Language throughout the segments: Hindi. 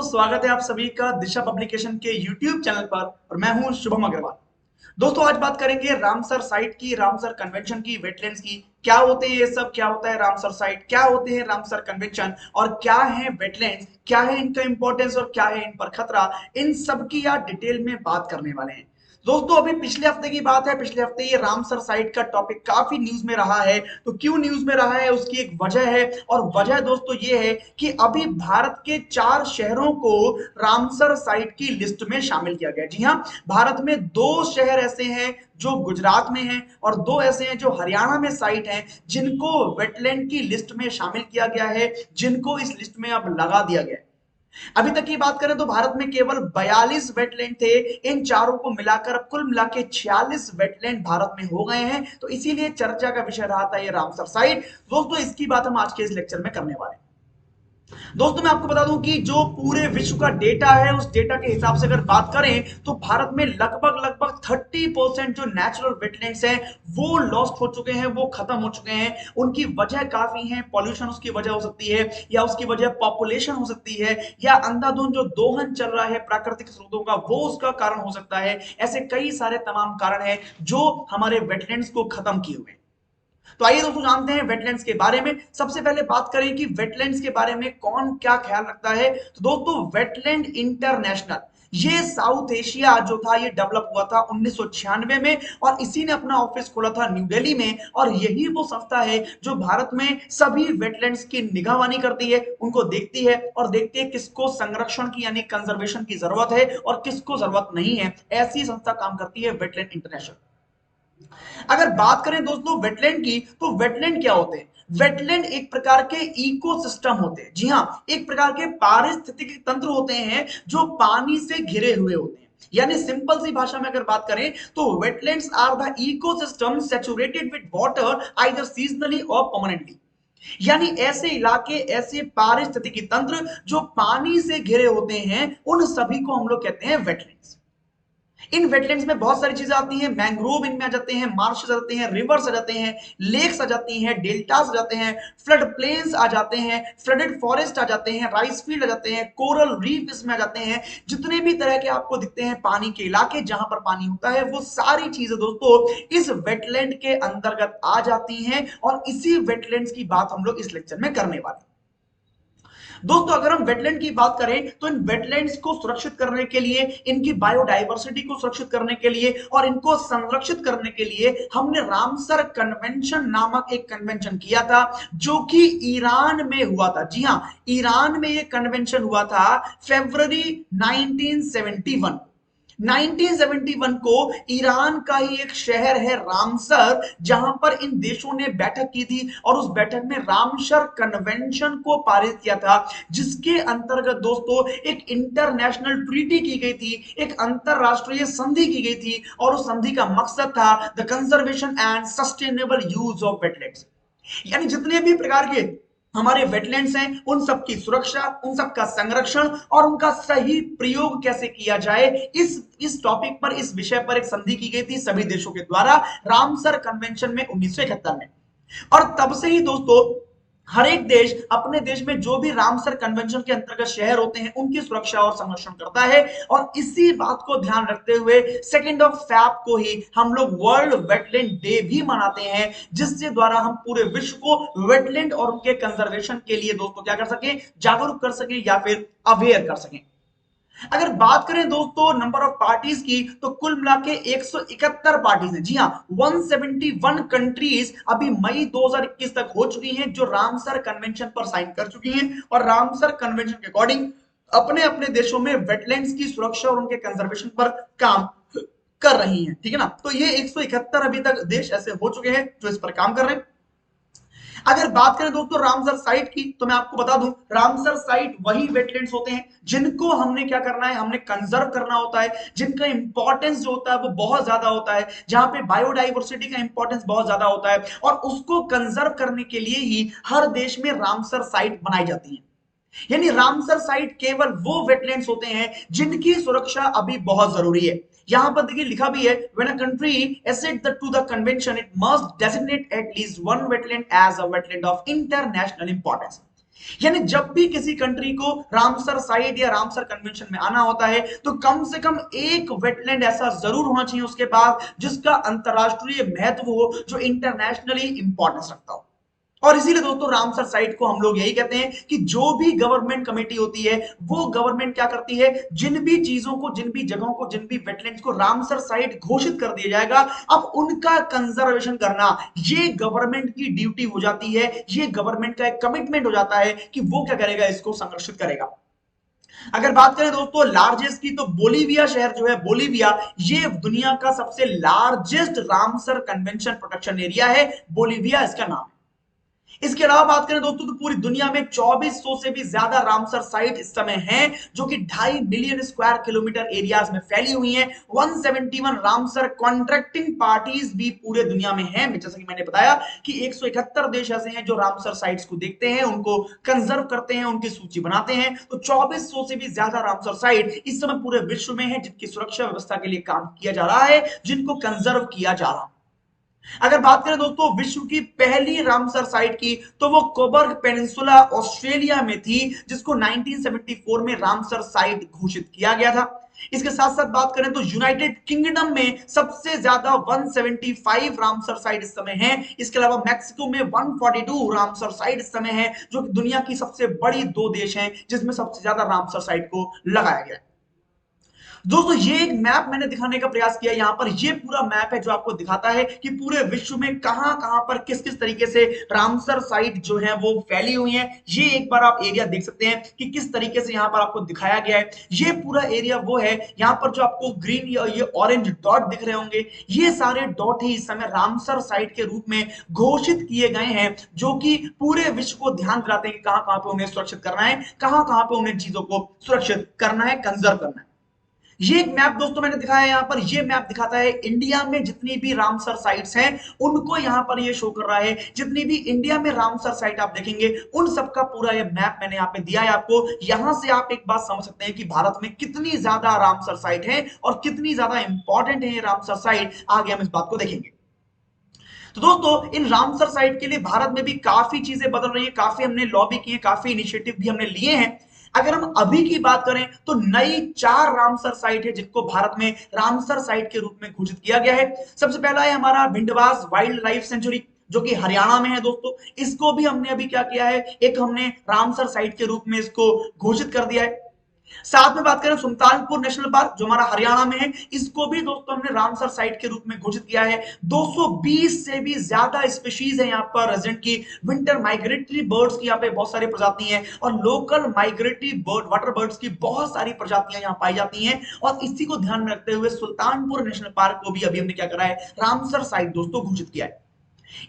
दोस्तों स्वागत है आप सभी का दिशा पब्लिकेशन के YouTube चैनल पर और मैं हूं शुभम अग्रवाल। दोस्तों आज बात करेंगे रामसर साइट की, रामसर कन्वेंशन की, वेटलैंड्स की। क्या होते हैं ये सब, क्या होता है रामसर साइट, क्या होते हैं रामसर कन्वेंशन और क्या है वेटलैंड्स, क्या है इनका इंपॉर्टेंस और क्या है इन पर खतरा, इन सब की आज डिटेल में बात करने वाले हैं। दोस्तों अभी पिछले हफ्ते की बात है, पिछले हफ्ते ये रामसर साइट का टॉपिक काफी न्यूज में रहा है। तो क्यों न्यूज में रहा है उसकी एक वजह है, और वजह दोस्तों ये है कि अभी भारत के 4 शहरों को रामसर साइट की लिस्ट में शामिल किया गया। जी हाँ, भारत में 2 शहर ऐसे हैं जो गुजरात में हैं और 2 ऐसे हैं जो हरियाणा में साइट हैं जिनको वेटलैंड की लिस्ट में शामिल किया गया है, जिनको इस लिस्ट में अब लगा दिया गया है। अभी तक की बात करें तो भारत में केवल 42 वेटलैंड थे। इन चारों को मिलाकर अब कुल मिला के 46 वेटलैंड भारत में हो गए हैं। तो इसीलिए चर्चा का विषय रहा था ये रामसर साइट। दोस्तों इसकी बात हम आज के इस लेक्चर में करने वाले हैं। दोस्तों मैं आपको बता दूं कि जो पूरे विश्व का डेटा है उस डेटा के हिसाब से अगर बात करें तो भारत में लगभग लगभग 30% जो नेचुरल वेटलैंड्स हैं वो लॉस्ट हो चुके हैं, वो खत्म हो चुके हैं। उनकी वजह काफी है, पॉल्यूशन उसकी वजह हो सकती है, या उसकी वजह पॉपुलेशन हो सकती है, या अंधाधुंध जो दोहन चल रहा है प्राकृतिक स्रोतों का वो उसका कारण हो सकता है। ऐसे कई सारे तमाम कारण हैं जो हमारे वेटलैंड्स को खत्म किए हुए हैं। तो आइए दोस्तों जानते हैं वेटलैंड्स के बारे में। सबसे पहले बात करें कि वेटलैंड्स के बारे में कौन क्या ख्याल रखता है। तो दोस्तों वेटलैंड इंटरनेशनल, ये साउथ एशिया जो था ये डेवलप हुआ था 1996 में, और इसी ने अपना ऑफिस खोला था न्यू दिल्ली में। और यही वो संस्था है जो भारत में सभी वेटलैंड्स की निगरानी करती है, उनको देखती है और देखती है किसको संरक्षण की यानी कंजर्वेशन की जरूरत है और किसको जरूरत नहीं है। ऐसी संस्था काम करती है वेटलैंड इंटरनेशनल। अगर बात करें दोस्तों वेटलैंड की, तो वेटलैंड क्या होते हैं? वेटलैंड एक प्रकार के इकोसिस्टम होते हैं। जी हाँ, एक प्रकार के पारिस्थितिक तंत्र होते हैं जो पानी से घिरे हुए होते हैं। यानी सिंपल सी भाषा में अगर बात करें तो wetlands are the ecosystem saturated with water either seasonally और परमानेंटली। यानी ऐसे इलाके, ऐसे पारिस्थितिकी तंत्र जो पानी से घिरे होते हैं, उन सभी को हम लोग कहते हैं वेटलैंड्स। इन वेटलैंड्स में बहुत सारी चीजें आती हैं। मैंग्रोव इनमें आ जाते हैं, मार्शेस आ जाते हैं, रिवर्स आ जाते हैं, लेक्स आ जाती हैं, डेल्टास आ जाते हैं, फ्लड प्लेन्स आ जाते हैं, फ्लडेड फॉरेस्ट आ जाते हैं, राइस फील्ड आ जाते हैं, कोरल रीफ इसमें आ जाते हैं। जितने भी तरह के आपको दिखते हैं पानी के इलाके जहां पर पानी होता है, वो सारी चीजें दोस्तों इस वेटलैंड के अंतर्गत आ जाती हैं। और इसी वेटलैंड्स की बात हम लोग इस लेक्चर में करने वाले हैं। दोस्तों अगर हम वेटलैंड की बात करें तो इन वेटलैंड्स को सुरक्षित करने के लिए, इनकी बायोडायवर्सिटी को सुरक्षित करने के लिए और इनको संरक्षित करने के लिए हमने रामसर कन्वेंशन नामक एक कन्वेंशन किया था, जो कि ईरान में हुआ था। जी हां, ईरान में यह कन्वेंशन हुआ था फरवरी 1971। 1971 को ईरान का ही एक शहर है रामसर, जहां पर इन देशों ने बैठक की थी और उस बैठक में रामसर कन्वेंशन को पारित किया था, जिसके अंतर्गत दोस्तों एक इंटरनेशनल ट्रीटी की गई थी, एक अंतरराष्ट्रीय संधि की गई थी। और उस संधि का मकसद था the conservation and sustainable use of wetlands. यानी जितने भी प्रकार के हमारे वेटलैंड्स हैं उन सब की सुरक्षा, उन सब का संरक्षण और उनका सही प्रयोग कैसे किया जाए, इस टॉपिक पर, इस विषय पर एक संधि की गई थी सभी देशों के द्वारा रामसर कन्वेंशन में 1971 में। और तब से ही दोस्तों हर एक देश अपने देश में जो भी रामसर कन्वेंशन के अंतर्गत शहर होते हैं उनकी सुरक्षा और संरक्षण करता है। और इसी बात को ध्यान रखते हुए 2 फरवरी को ही हम लोग वर्ल्ड वेटलैंड डे भी मनाते हैं, जिसके द्वारा हम पूरे विश्व को वेटलैंड और उनके कंजर्वेशन के लिए दोस्तों क्या कर सके, जागरूक कर सके या फिर अवेयर कर सके। अगर बात करें दोस्तों नंबर ऑफ पार्टीज की, तो कुल मिला के 171 पार्टीज हैं। जी हां, 171 कंट्रीज अभी मई 2021 तक हो चुकी हैं जो रामसर कन्वेंशन पर साइन कर चुकी हैं और रामसर कन्वेंशन के अकॉर्डिंग अपने अपने देशों में वेटलैंड्स की सुरक्षा और उनके कंजर्वेशन पर काम कर रही हैं। ठीक है ना, तो ये 171 अभी तक देश ऐसे हो चुके हैं जो इस पर काम कर रहे हैं। अगर बात करें दोस्तों रामसर साइट की, तो मैं आपको बता दूं रामसर साइट वही वेटलैंड्स होते हैं जिनको हमने क्या करना है, हमने कंजर्व करना होता है, जिनका इंपॉर्टेंस जो होता है वो बहुत ज्यादा होता है, जहां पे बायोडाइवर्सिटी का इंपॉर्टेंस बहुत ज्यादा होता है। और उसको कंजर्व करने के लिए ही हर देश में रामसर साइट बनाई जाती है। यानी रामसर साइट केवल वो वेटलैंड्स होते हैं जिनकी सुरक्षा अभी बहुत जरूरी है। यहां पर देखिए लिखा भी है, when a country accede to the convention it must designate at least one wetland as a wetland of international importance। यानी जब भी किसी कंट्री को रामसर साइट या रामसर कन्वेंशन में आना होता है तो कम से कम एक वेटलैंड ऐसा जरूर होना चाहिए उसके पास जिसका अंतरराष्ट्रीय महत्व हो, जो इंटरनेशनली इंपॉर्टेंस रखता हो। और इसीलिए दोस्तों रामसर साइट को हम लोग यही कहते हैं कि जो भी गवर्नमेंट कमेटी होती है वो गवर्नमेंट क्या करती है, जिन भी चीजों को, जिन भी जगहों को, जिन भी वेटलैंड्स को रामसर साइट घोषित कर दिया जाएगा, अब उनका कंजर्वेशन करना ये गवर्नमेंट की ड्यूटी हो जाती है, ये गवर्नमेंट का एक कमिटमेंट हो जाता है कि वो क्या करेगा, इसको संरक्षित करेगा। अगर बात करें दोस्तों लार्जेस्ट की, तो बोलीविया शहर जो है, बोलीविया, ये दुनिया का सबसे largest Ramsar convention protection area है, बोलीविया इसका नाम है। इसके अलावा बात करें दोस्तों तो पूरी दुनिया में 2400 से भी ज्यादा रामसर साइट इस समय हैं, जो कि 2.5 मिलियन स्क्वायर किलोमीटर एरियाज में फैली हुई हैं। 171 रामसर कॉन्ट्रैक्टिंग पार्टीज भी पूरे दुनिया में हैं। जैसा कि मैंने बताया कि 171 देश ऐसे हैं जो रामसर साइट्स को देखते हैं, उनको कंजर्व करते हैं, उनकी सूची बनाते हैं। तो 2400 से भी ज्यादा रामसर साइट इस समय पूरे विश्व में है, जिनकी सुरक्षा व्यवस्था के लिए काम किया जा रहा है, जिनको कंजर्व किया जा रहा है। अगर बात करें दोस्तों विश्व की पहली रामसर साइट की, तो वो कोबर्ग पेनिनसुला ऑस्ट्रेलिया में थी, जिसको 1974 में रामसर साइट घोषित किया गया था। इसके साथ साथ बात करें तो यूनाइटेड किंगडम में सबसे ज्यादा 175 रामसर साइट इस समय है। इसके अलावा मैक्सिको में 142 रामसर साइट इस समय है, जो कि दुनिया की सबसे बड़ी दो देश हैं जिसमें सबसे ज्यादा रामसर साइट को लगाया गया है। दोस्तों ये एक मैप मैंने दिखाने का प्रयास किया यहां पर, ये पूरा मैप है जो आपको दिखाता है कि पूरे विश्व में कहां कहां पर किस किस तरीके से रामसर साइट जो है वो फैली हुई है। ये एक बार आप एरिया देख सकते हैं कि किस तरीके से यहां पर आपको दिखाया गया है। ये पूरा एरिया वो है, यहां पर जो आपको ग्रीन या ये ऑरेंज डॉट दिख रहे होंगे, ये सारे डॉट ही इस समय रामसर साइट के रूप में घोषित किए गए हैं, जो कि पूरे विश्व को ध्यान दिलाते हैं कि कहां कहां पे उन्हें सुरक्षित करना है, कहां कहां पे उन्हें चीजों को सुरक्षित करना है, कंजर्व करना है। ये एक मैप दोस्तों मैंने दिखाया यहां पर, ये मैप दिखाता है इंडिया में जितनी भी रामसर साइट्स हैं उनको यहां पर ये शो कर रहा है। जितनी भी इंडिया में रामसर साइट आप देखेंगे उन सबका पूरा ये मैप मैंने यहां पे दिया है आपको। यहां से आप एक बात समझ सकते हैं कि भारत में कितनी ज्यादा रामसर साइट है और कितनी ज्यादा इंपॉर्टेंट है ये रामसर साइट। आगे हम इस बात को देखेंगे। तो दोस्तों इन रामसर साइट के लिए भारत में भी काफी चीजें बदल रही है, काफी हमने लॉबी की है, काफी इनिशिएटिव भी हमने लिए हैं। अगर हम अभी की बात करें तो नई 4 रामसर साइट है जिनको भारत में रामसर साइट के रूप में घोषित किया गया है। सबसे पहला है हमारा भिंडवास वाइल्ड लाइफ सेंचुरी, जो कि हरियाणा में है दोस्तों। इसको भी हमने अभी क्या किया है, एक हमने रामसर साइट के रूप में इसको घोषित कर दिया है। साथ में बात करें सुल्तानपुर नेशनल पार्क जो हमारा हरियाणा में है, इसको भी दोस्तों हमने रामसर साइट के रूप में घोषित किया है। 220 से भी ज्यादा स्पीशीज है यहाँ पर रेजिडेंट की, विंटर माइग्रेटरी बर्ड्स की यहाँ पे बहुत सारी प्रजाति हैं, और local migratory bird water birds की बहुत सारी प्रजातियां यहाँ पाई जाती हैं। और इसी को ध्यान में रखते हुए सुल्तानपुर नेशनल पार्क को भी अभी हमने क्या करा है, रामसर साइट दोस्तों घोषित किया है।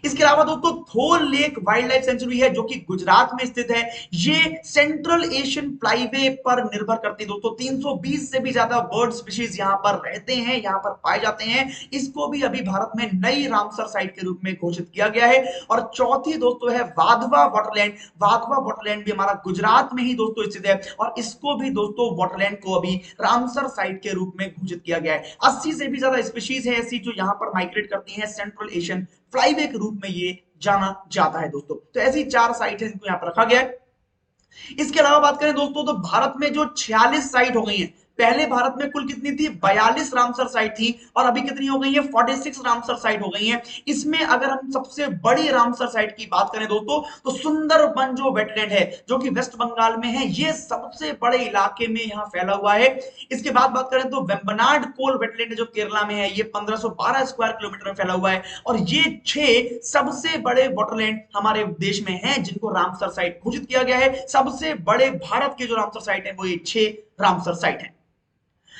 इसके अलावा दोस्तों थोल लेक वाइल्ड लाइफ सेंचुरी है, जो कि गुजरात में स्थित है। ये सेंट्रल एशियन फ्लाईवे पर निर्भर करती है दोस्तों। 320 से भी ज्यादा बर्ड स्पीशीज यहां पर रहते हैं, यहां पर पाए जाते हैं। इसको भी अभी भारत में नई रामसर साइट के रूप में घोषित किया गया है। और चौथी दोस्तों है वाधवा वाटरलैंड। वाधवा वाटरलैंड भी हमारा गुजरात में ही दोस्तों स्थित है, और इसको भी दोस्तों वाटरलैंड को अभी रामसर साइट के रूप में घोषित किया गया है। 80 से भी ज्यादा स्पीशीज है ऐसी जो यहां पर माइग्रेट करती हैं, सेंट्रल एशियन फ्लाईवे के रूप में ये जाना जाता है दोस्तों। तो ऐसी 4 साइट है जिनको यहां पर रखा गया है। इसके अलावा बात करें दोस्तों तो भारत में जो 46 साइट हो गई हैं, पहले भारत में कुल कितनी थी, 42 रामसर साइट थी, और अभी कितनी हो गई है, 46 रामसर साइट हो गई है। इसमें अगर हम सबसे बड़ी रामसर साइट की बात करें दोस्तों तो सुंदरबन जो वेटलैंड है, जो कि वेस्ट बंगाल में है, ये सबसे बड़े इलाके में यहां फैला हुआ है। इसके बाद बात करें तो वेम्बनाड कोल वेटलैंड जो केरला में है, ये 1512 स्क्वायर किलोमीटर में फैला हुआ है। और ये 6 सबसे बड़े वाटरलैंड हमारे देश में हैं जिनको रामसर साइट घोषित किया गया है। सबसे बड़े भारत के जो रामसर साइट है वो ये 6 रामसर साइट है।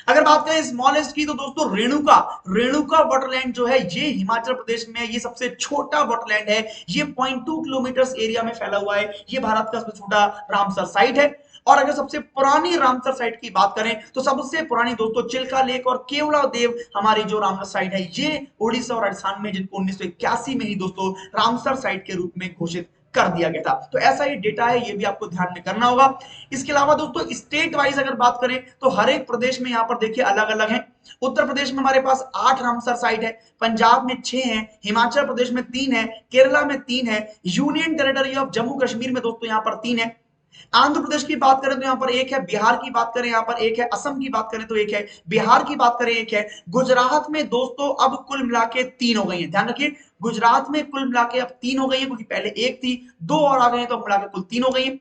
अगर बात करें स्मॉलेस्ट की तो दोस्तों रेणुका, रेणुका वाटरलैंड जो है ये हिमाचल प्रदेश में है। ये सबसे छोटा वाटरलैंड है, ये 0.2 किलोमीटर एरिया में फैला हुआ है। ये भारत का सबसे छोटा रामसर साइट है। और अगर सबसे पुरानी रामसर साइट की बात करें तो सबसे पुरानी दोस्तों चिल्का लेक और केवलादेव हमारी जो रामसर साइट है, ये उड़ीसा और राजस्थान में, जिनको 1981 में ही दोस्तों रामसर साइट के रूप में घोषित कर दिया गया था। तो ऐसा ही डेटा है, ये भी आपको ध्यान में करना होगा। इसके अलावा दोस्तों स्टेट वाइज अगर बात करें तो हर एक प्रदेश में यहां पर देखिए अलग अलग है। उत्तर प्रदेश में हमारे पास 8 रामसर साइट है, पंजाब में 6 है, हिमाचल प्रदेश में 3 है, केरला में 3 है, union territory of Jammu Kashmir में दोस्तों यहां पर 3 है, आंध्र प्रदेश की बात करें तो यहां पर 1 है, बिहार की बात करें यहां पर 1 है, असम की बात करें तो 1 है, बिहार की बात करें 1 है, गुजरात में दोस्तों अब कुल मिला के 3 हो गई है। ध्यान रखिए गुजरात में कुल मिला के अब 3 हो गई है, क्योंकि पहले 1 थी, 2 और आ गए हैं तो मिला के कुल 3 हो गई है।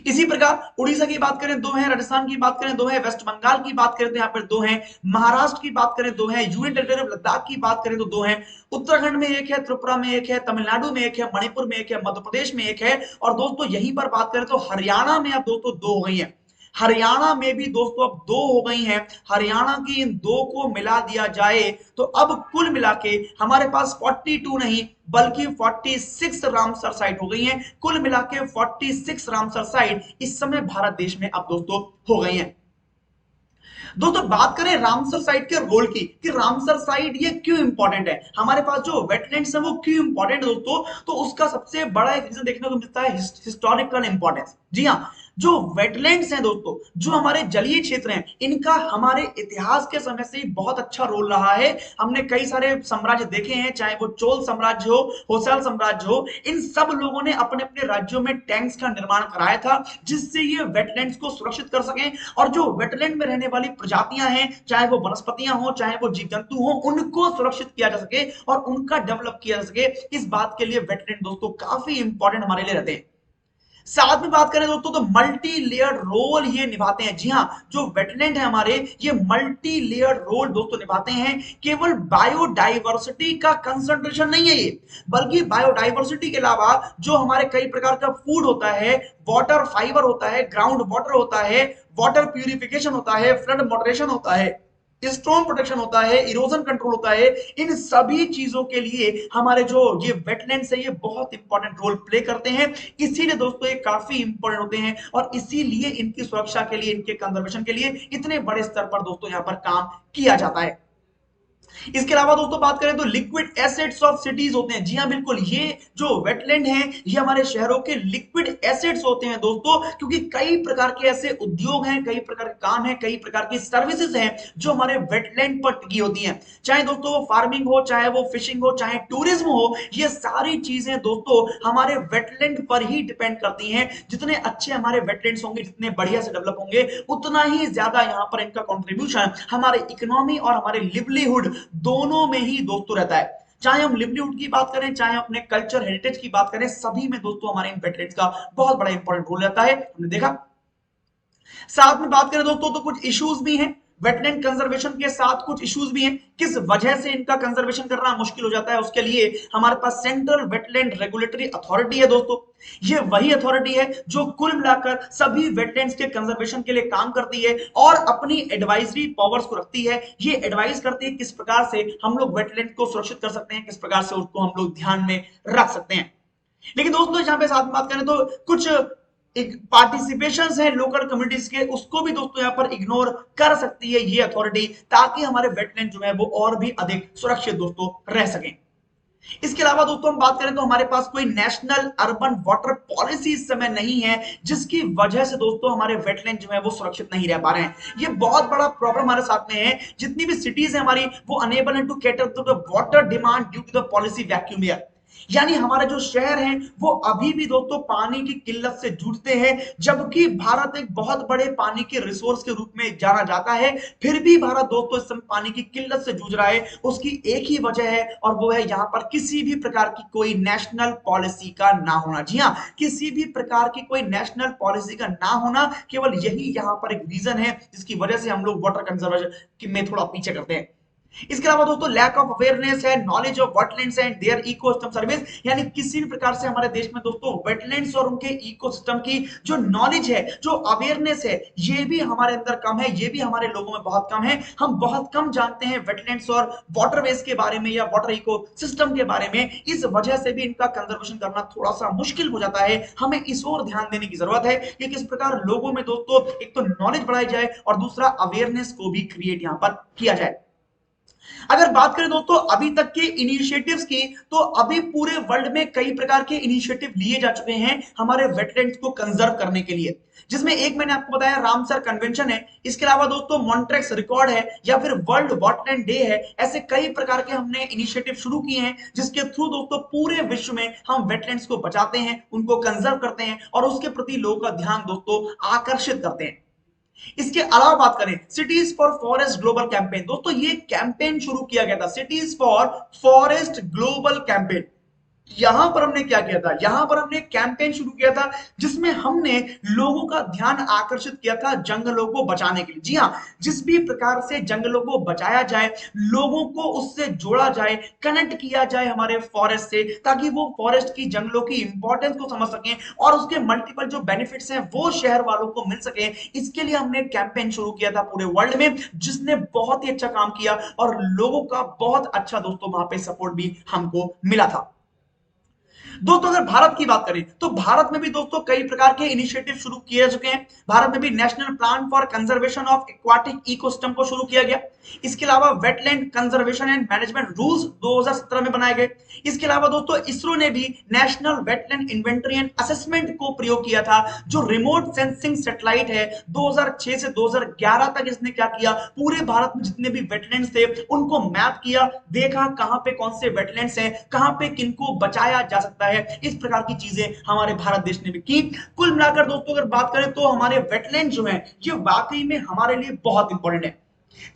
इसी प्रकार उड़ीसा की बात करें 2 है, राजस्थान की बात करें 2 है, वेस्ट बंगाल की बात करें तो यहाँ पर 2 है, महाराष्ट्र की बात करें 2 है, यूनियन टेरिटरी ऑफ लद्दाख की बात करें तो 2 है, उत्तराखंड में 1 है, त्रिपुरा में 1 है, तमिलनाडु में 1 है, मणिपुर में 1 है, मध्य प्रदेश में 1 है, और दोस्तों यहीं पर बात करें तो हरियाणा में अब दोस्तों 2 हो गई है। हरियाणा में भी दोस्तों अब 2 हो गई हैं। हरियाणा की इन 2 को मिला दिया जाए तो अब कुल मिला के हमारे पास 42 नहीं बल्कि 46 रामसर साइट हो गई हैं। कुल मिला के 46 रामसर साइट इस समय भारत देश में अब दोस्तों हो गई हैं। दोस्तों बात करें रामसर साइट के रोल की कि रामसर साइट ये क्यों इंपॉर्टेंट है, हमारे पास जो वेटलैंड्स है वो क्यों इंपॉर्टेंट है दोस्तों, तो उसका सबसे बड़ा एक रीजन देखने को मिलता है हिस्टोरिकल इंपॉर्टेंस। जी हाँ, जो वेटलैंड्स हैं दोस्तों, जो हमारे जलीय क्षेत्र हैं, इनका हमारे इतिहास के समय से ही बहुत अच्छा रोल रहा है। हमने कई सारे साम्राज्य देखे हैं, चाहे वो चोल साम्राज्य हो, होयसल साम्राज्य हो, इन सब लोगों ने अपने अपने राज्यों में टैंक्स का निर्माण कराया था जिससे ये वेटलैंड्स को सुरक्षित कर सकें। और जो वेटलैंड में रहने वाली प्रजातियां हैं, चाहे वो वनस्पतियां हो, चाहे वो जीव जंतु हो, उनको सुरक्षित किया जा सके और उनका डेवलप किया जा सके, इस बात के लिए वेटलैंड दोस्तों काफी इंपॉर्टेंट हमारे लिए रहते हैं। साथ में बात करें दोस्तों तो मल्टी लेयर्ड रोल ये निभाते हैं। जी हां, जो वेटलैंड है हमारे, ये मल्टी लेयर्ड रोल दोस्तों निभाते हैं। केवल बायोडाइवर्सिटी का कंसंट्रेशन नहीं है ये, बल्कि बायोडाइवर्सिटी के अलावा जो हमारे कई प्रकार का फूड होता है, वाटर फाइबर होता है, ग्राउंड वाटर होता है, वाटर प्यूरिफिकेशन होता है, फ्लड मॉडरेशन होता है, स्टॉर्म प्रोटेक्शन होता है, इरोजन कंट्रोल होता है, इन सभी चीजों के लिए हमारे जो ये वेटलैंड्स है ये बहुत इंपॉर्टेंट रोल प्ले करते हैं। इसीलिए दोस्तों ये काफी इंपॉर्टेंट होते हैं और इसीलिए इनकी सुरक्षा के लिए, इनके कंजर्वेशन के लिए इतने बड़े स्तर पर दोस्तों यहां पर काम किया जाता है। इसके अलावा दोस्तों बात करें तो लिक्विड एसेट्स ऑफ सिटीज होते हैं। जी हां बिल्कुल, ये जो वेटलैंड है ये हमारे शहरों के लिक्विड एसेट्स होते हैं दोस्तों, क्योंकि कई प्रकार के ऐसे उद्योग हैं, कई प्रकार के काम हैं, कई प्रकार की सर्विसेज हैं जो हमारे वेटलैंड पर टिकी होती हैं। चाहे दोस्तों वो फार्मिंग हो, चाहे वो फिशिंग हो, चाहे टूरिज्म हो, ये सारी चीजें दोस्तों हमारे वेटलैंड पर ही डिपेंड करती हैं। जितने अच्छे हमारे वेटलैंड्स होंगे, जितने बढ़िया से डेवलप होंगे, उतना ही ज्यादा यहां पर इनका कंट्रीब्यूशन हमारे इकोनॉमी और हमारे लिवलीहुड दोनों में ही दोस्तों रहता है। चाहे हम लिवलीहुड की बात करें, चाहे अपने कल्चर हेरिटेज की बात करें, सभी में दोस्तों हमारे इन वेटलैंड्स का बहुत बड़ा इंपॉर्टेंट रोल रहता है, हमने देखा। साथ में बात करें दोस्तों तो कुछ इश्यूज भी हैं, वेटलैंड कंजर्वेशन के साथ कुछ इश्यूज भी हैं। किस वजह से इनका कंजर्वेशन करना मुश्किल हो जाता है, उसके लिए हमारे पास सेंट्रल वेटलैंड रेगुलेटरी अथॉरिटी है दोस्तों। ये वही अथॉरिटी है जो कुल मिलाकर सभी वेटलैंड्स के कंजर्वेशन के लिए काम करती है और अपनी एडवाइजरी पावर्स को रखती है। ये एडवाइस करती है किस प्रकार से हम लोग वेटलैंड को सुरक्षित कर सकते हैं, किस प्रकार से उसको हम लोग ध्यान में रख सकते हैं। लेकिन दोस्तों यहां पे साथ में बात करें तो कुछ एक पार्टिसिपेशंस है लोकल कम्युनिटीज के, उसको भी दोस्तों यहां पर इग्नोर कर सकती है ये अथॉरिटी, ताकि हमारे वेटलैंड जो है वो और भी अधिक सुरक्षित दोस्तों रह सकें। इसके अलावा दोस्तों हम बात करें तो हमारे पास कोई नेशनल अर्बन वाटर पॉलिसी इस समय नहीं है, जिसकी वजह से दोस्तों हमारे वेटलैंड जो है वो सुरक्षित नहीं रह पा रहे हैं। ये बहुत बड़ा प्रॉब्लम हमारे साथ में है। जितनी भी सिटीज है हमारी, वो unable to cater to the water demand due to the policy vacuum year. यानी हमारे जो शहर हैं वो अभी भी दोस्तों पानी की किल्लत से जूझते हैं, जबकि भारत एक बहुत बड़े पानी के रिसोर्स के रूप में जाना जाता है, फिर भी भारत दोस्तों इस समय पानी की किल्लत से जूझ रहा है। उसकी एक ही वजह है और वो है यहां पर किसी भी प्रकार की कोई नेशनल पॉलिसी का ना होना। जी हाँ, किसी भी प्रकार की कोई नेशनल पॉलिसी का ना होना, केवल यही यहां पर एक रीजन है जिसकी वजह से हम लोग वाटर कंजर्वेशन में थोड़ा पीछे करते हैं। इसके अलावा दोस्तों लैक ऑफ अवेयरनेस है, knowledge of wetlands and their ecosystem service, यानी किसी भी प्रकार से हमारे देश में दोस्तों वेटलैंड्स और उनके इकोसिस्टम की जो नॉलेज है, जो अवेयरनेस है, ये भी हमारे अंदर कम है, ये भी हमारे लोगों में बहुत कम है। हम बहुत कम जानते हैं वेटलैंड्स और वाटरवेज के बारे में या वाटर इकोसिस्टम के बारे में। इस वजह से भी इनका कंजर्वेशन करना थोड़ा सा मुश्किल हो जाता है। हमें इस ओर ध्यान देने की जरूरत है कि किस प्रकार लोगों में दोस्तों एक तो नॉलेज बढ़ाई जाए और दूसरा अवेयरनेस को भी क्रिएट यहां पर किया जाए। अगर बात करें दोस्तों अभी तक के इनिशिएटिव्स की, तो अभी पूरे वर्ल्ड में कई प्रकार के इनिशिएटिव लिए जा चुके हैं हमारे वेटलैंड्स को कंजर्व करने के लिए, जिसमें एक मैंने आपको बताया रामसर कन्वेंशन है, इसके अलावा दोस्तों मॉन्ट्रेक्स रिकॉर्ड है, या फिर वर्ल्ड वेटलैंड डे है। ऐसे कई प्रकार के हमने इनिशिएटिव शुरू किए हैं जिसके थ्रू दोस्तों पूरे विश्व में हम वेटलैंड्स को बचाते हैं, उनको कंजर्व करते हैं और उसके प्रति लोगों का ध्यान दोस्तों आकर्षित करते हैं। इसके अलावा बात करें cities for forest global campaign, दोस्तों ये कैंपेन शुरू किया गया था, cities for forest global campaign. यहां पर हमने क्या किया था, यहां पर हमने कैंपेन शुरू किया था जिसमें हमने लोगों का ध्यान आकर्षित किया था जंगलों को बचाने के लिए। जी हां, जिस भी प्रकार से जंगलों को बचाया जाए, लोगों को उससे जोड़ा जाए, कनेक्ट किया जाए हमारे फॉरेस्ट से, ताकि वो फॉरेस्ट की जंगलों की इंपॉर्टेंस को समझ सकें और उसके मल्टीपल जो बेनिफिट्स हैं वो शहर वालों को मिल सके। इसके लिए हमने कैंपेन शुरू किया था पूरे वर्ल्ड में, जिसने बहुत ही अच्छा काम किया और लोगों का बहुत अच्छा दोस्तों वहां पे सपोर्ट भी हमको मिला था। दोस्तों अगर भारत की बात करें तो भारत में भी दोस्तों कई प्रकार के इनिशिएटिव शुरू किए जा चुके हैं। भारत में भी national plan for conservation of aquatic ecosystem को शुरू किया गया। इसके अलावा wetland conservation and management rules 2017 में बनाए गए। इसके अलावा दोस्तों इसरो ने भी national wetland inventory and assessment को प्रयोग किया था, जो रिमोट सेंसिंग सैटेलाइट है। 2006 से 2011 तक इसने क्या किया, पूरे भारत में जितने भी वेटलैंड्स थे उनको मैप किया, देखा कहां पे कौन से वेटलैंड्स हैं, कहां पे किनको बचाया जा सकता है। इस प्रकार की चीजें हमारे भारत देश ने भी की। कुल मिलाकर दोस्तों अगर बात करें तो हमारे वेटलैंड जो हैं ये वाकई में हमारे लिए बहुत इंपॉर्टेंट है।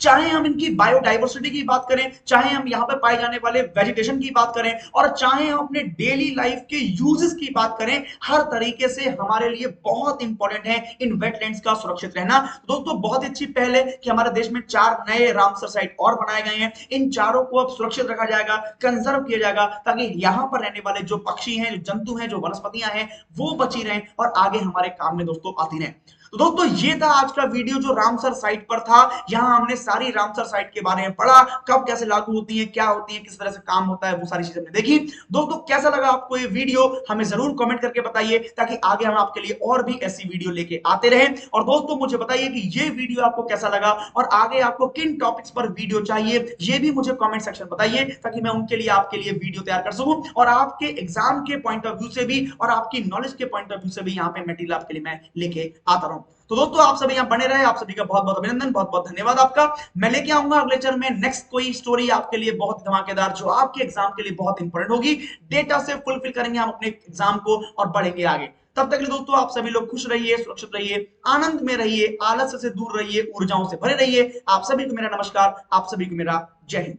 चाहे हम इनकी बायोडाइवर्सिटी की बात करें, चाहे हम यहां पर पाए जाने वाले वेजिटेशन की बात करें, और चाहे हम अपने डेली लाइफ के यूजेस की बात करें, हर तरीके से हमारे लिए बहुत इंपॉर्टेंट है इन वेटलैंड्स का सुरक्षित रहना। दोस्तों बहुत ही अच्छी पहल है कि हमारे देश में 4 नए रामसर साइट और बनाए गए हैं। इन चारों को अब सुरक्षित रखा जाएगा, कंजर्व किया जाएगा, ताकि यहां पर रहने वाले जो पक्षी हैं, जो जंतु हैं, जो वनस्पतियां हैं, वो बची रहें और आगे हमारे काम में दोस्तों आती रहें। तो दोस्तों ये था आज का वीडियो जो रामसर साइट पर था। यहां हमने सारी रामसर साइट के बारे में पढ़ा, कब कैसे लागू होती है, क्या होती है, किस तरह से काम होता है, वो सारी चीजें हमने देखी। दोस्तों कैसा लगा आपको ये वीडियो, हमें जरूर कमेंट करके बताइए, ताकि आगे हम आपके लिए और भी ऐसी वीडियो लेके आते रहें। और दोस्तों मुझे बताइए कि ये वीडियो आपको कैसा लगा और आगे आपको किन टॉपिक्स पर वीडियो चाहिए, ये भी मुझे कमेंट सेक्शन बताइए, ताकि मैं उनके लिए आपके लिए वीडियो तैयार कर सकूं और आपके एग्जाम के पॉइंट ऑफ व्यू से भी और आपकी नॉलेज के पॉइंट ऑफ व्यू से भी यहाँ पे मटेरियल आपके लिए मैं लेके आता रहूं। तो दोस्तों आप सभी यहां बने रहे, आप सभी का बहुत बहुत अभिनंदन, बहुत बहुत धन्यवाद आपका। मैं लेके आऊंगा अगले लेक्चर में नेक्स्ट कोई स्टोरी आपके लिए बहुत धमाकेदार, जो आपके एग्जाम के लिए बहुत इंपॉर्टेंट होगी। डेटा से फुलफिल करेंगे हम अपने एग्जाम को और बढ़ेंगे आगे। तब तक के लिए दोस्तों आप सभी लोग खुश रहिए, सुरक्षित रहिए, आनंद में रहिए, आलस्य से दूर रहिए, ऊर्जाओं से भरे रहिए। आप सभी को मेरा नमस्कार, आप सभी को मेरा जय हिंद।